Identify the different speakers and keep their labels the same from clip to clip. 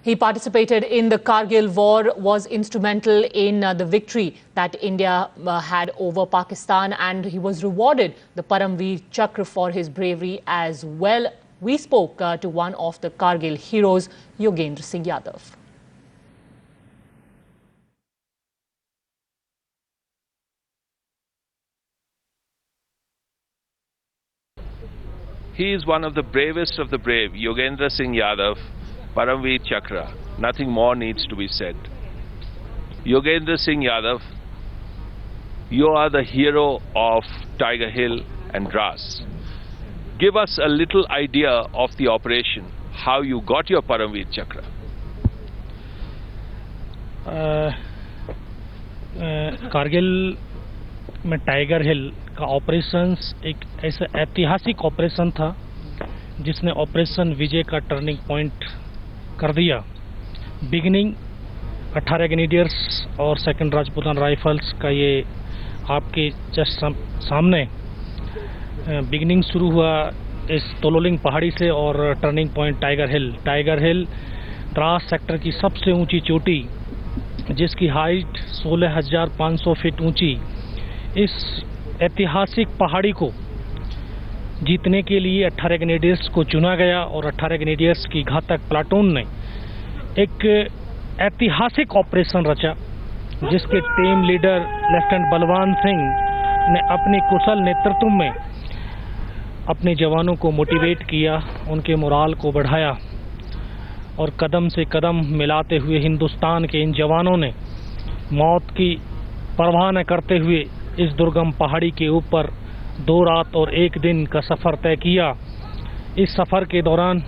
Speaker 1: He participated in the Kargil war, was instrumental in the victory that India had over Pakistan, and he was rewarded the Paramveer Chakra for his bravery as well. We spoke to one of the Kargil heroes, Yogendra Singh Yadav.
Speaker 2: He is one of the bravest of the brave, Yogendra Singh Yadav, Paramveer Chakra. Nothing more needs to be said. Yogendra Singh Yadav, you are the hero of Tiger Hill and Dras. Give us a little idea of the operation, how you got your Paramveer Chakra.
Speaker 3: Kargil में tiger हिल का operations एक ऐसा ऐतिहासिक operation था जिसने operation विजय का turning point कर दिया। बिगिनिंग 18 ग्रेनेडियर्स और सेकंड राजपूतान राइफल्स का ये आपके जस्ट सामने बिगिनिंग शुरू हुआ इस तोलोलिंग पहाड़ी से और टर्निंग पॉइंट टाइगर हिल द्रास सेक्टर की सबसे ऊंची चोटी जिसकी हाइट 16,500 फीट ऊंची। इस ऐतिहासिक पहाड़ी को जीतने के लिए 18 ग्रेनेडियर्स को चुना गया और 18 ग्रेनेडियर्स की घातक प्लाटून ने एक ऐतिहासिक ऑपरेशन रचा जिसके team leader lieutenant Balwan Singh ने अपने कुशल नेतृत्व में अपने जवानों को मोटिवेट किया, उनके मोराल को बढ़ाया और कदम से कदम मिलाते हुए हिंदुस्तान के इन जवानों ने मौत की परवाह न करते हुए इस दुर्गम पहाड़ी के ऊपर 2 रात और 1 दिन का सफ़र तय किया। इस सफ़र के दौरान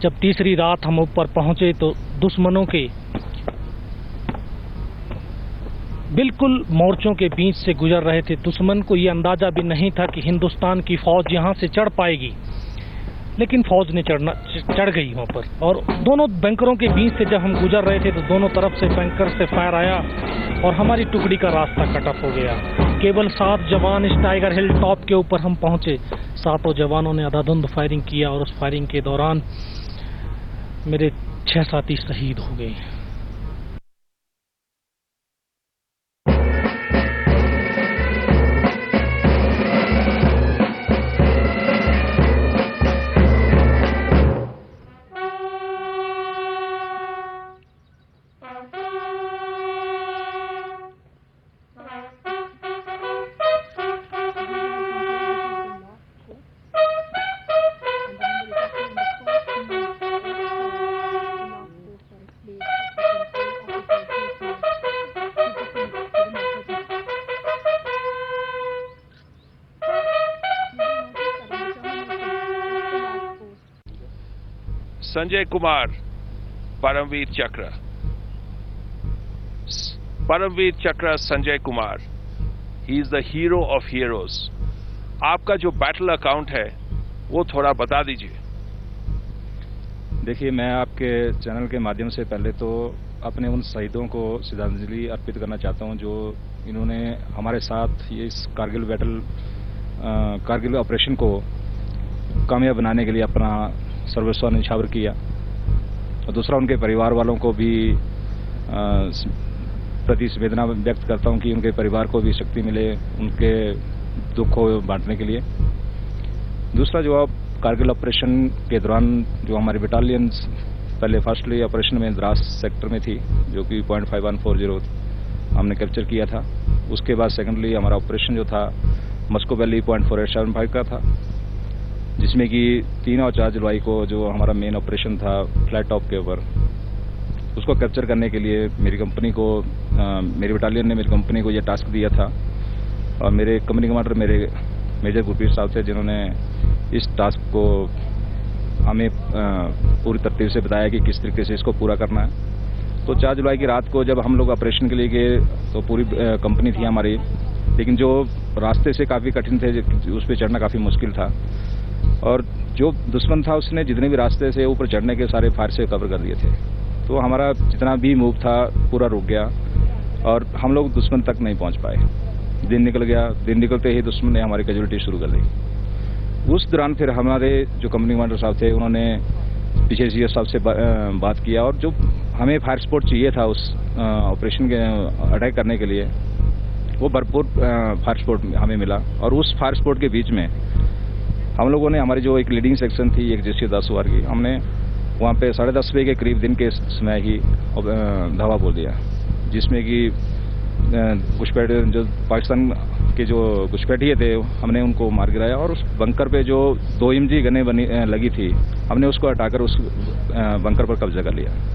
Speaker 3: जब तीसरी रात हम ऊपर पहुंचे तो दुश्मनों के बिल्कुल मोर्चों के बीच से गुजर रहे थे। दुश्मन को ये अंदाज़ा भी नहीं था कि हिंदुस्तान की फ़ौज यहाँ से चढ़ पाएगी, लेकिन फौज ने चढ़ गई वहाँ पर। और दोनों बैंकरों के बीच से जब हम गुजर रहे थे तो दोनों तरफ से बैंकर से फायर आया और हमारी टुकड़ी का रास्ता कट ऑफ हो गया। केवल 7 जवान इस टाइगर हिल टॉप के ऊपर हम पहुंचे। 7 जवानों ने अंधाधुंध फायरिंग किया और उस फायरिंग के दौरान मेरे 6 साथी शहीद हो गए।
Speaker 2: Sanjay Kumar, Paramveer Chakra. Paramveer Chakra Sanjay Kumar. He is the hero of heroes. आपका जो बैटल अकाउंट है वो थोड़ा बता दीजिए।
Speaker 4: देखिए, मैं आपके चैनल के माध्यम से पहले तो अपने उन शहीदों को श्रद्धांजलि अर्पित करना चाहता हूं जो इन्होंने हमारे साथ ये इस कारगिल ऑपरेशन को कामयाब बनाने के लिए अपना सर्वस्व न्यौछावर किया। और दूसरा, उनके परिवार वालों को भी प्रति संवेदना व्यक्त करता हूं कि उनके परिवार को भी शक्ति मिले उनके दुख को बांटने के लिए। दूसरा, जो अब कारगिल ऑपरेशन के दौरान जो हमारी बटालियन पहले फर्स्टली ऑपरेशन में द्रास सेक्टर में थी जो कि .5140 हमने कैप्चर किया था। उसके बाद सेकेंडली हमारा ऑपरेशन जो था मस्को वैली .4875 का था, जिसमें कि 3 और 4 जुलाई को जो हमारा मेन ऑपरेशन था फ्लैट टॉप के ऊपर, उसको कैप्चर करने के लिए मेरी बटालियन ने मेरी कंपनी को यह टास्क दिया था। और मेरे कंपनी कमांडर मेरे मेजर गुरप्रीत साहब थे जिन्होंने इस टास्क को हमें पूरी तरतीब से बताया कि किस तरीके से इसको पूरा करना है। तो 4 जुलाई की रात को जब हम लोग ऑपरेशन के लिए गए तो पूरी कंपनी थी हमारी, लेकिन जो रास्ते से काफ़ी कठिन थे, उस पर चढ़ना काफ़ी मुश्किल था। और जो दुश्मन था उसने जितने भी रास्ते से ऊपर चढ़ने के सारे फायर से कवर कर दिए थे, तो हमारा जितना भी मूव था पूरा रुक गया और हम लोग दुश्मन तक नहीं पहुंच पाए। दिन निकल गया, दिन निकलते ही दुश्मन ने हमारी कैजुअलिटी शुरू कर दी। उस दौरान फिर हमारे जो कंपनी कमांडर साहब थे उन्होंने पीछे सीएस साहब से बात किया और जो हमें फायर सपोर्ट चाहिए था उस ऑपरेशन के अटैक करने के लिए वो भरपूर फायर सपोर्ट हमें मिला। और उस फायर सपोर्ट के बीच में हम लोगों ने हमारी जो एक लीडिंग सेक्शन थी एक जैसी 10 वार की, हमने वहाँ पे 10:30 बजे के करीब दिन के समय ही धावा बोल दिया, जिसमें कि घुसपैठ जो पाकिस्तान के जो घुसपैठिए थे हमने उनको मार गिराया और उस बंकर पे जो 2 MG गनें लगी थी हमने उसको हटाकर उस बंकर पर कब्जा कर लिया।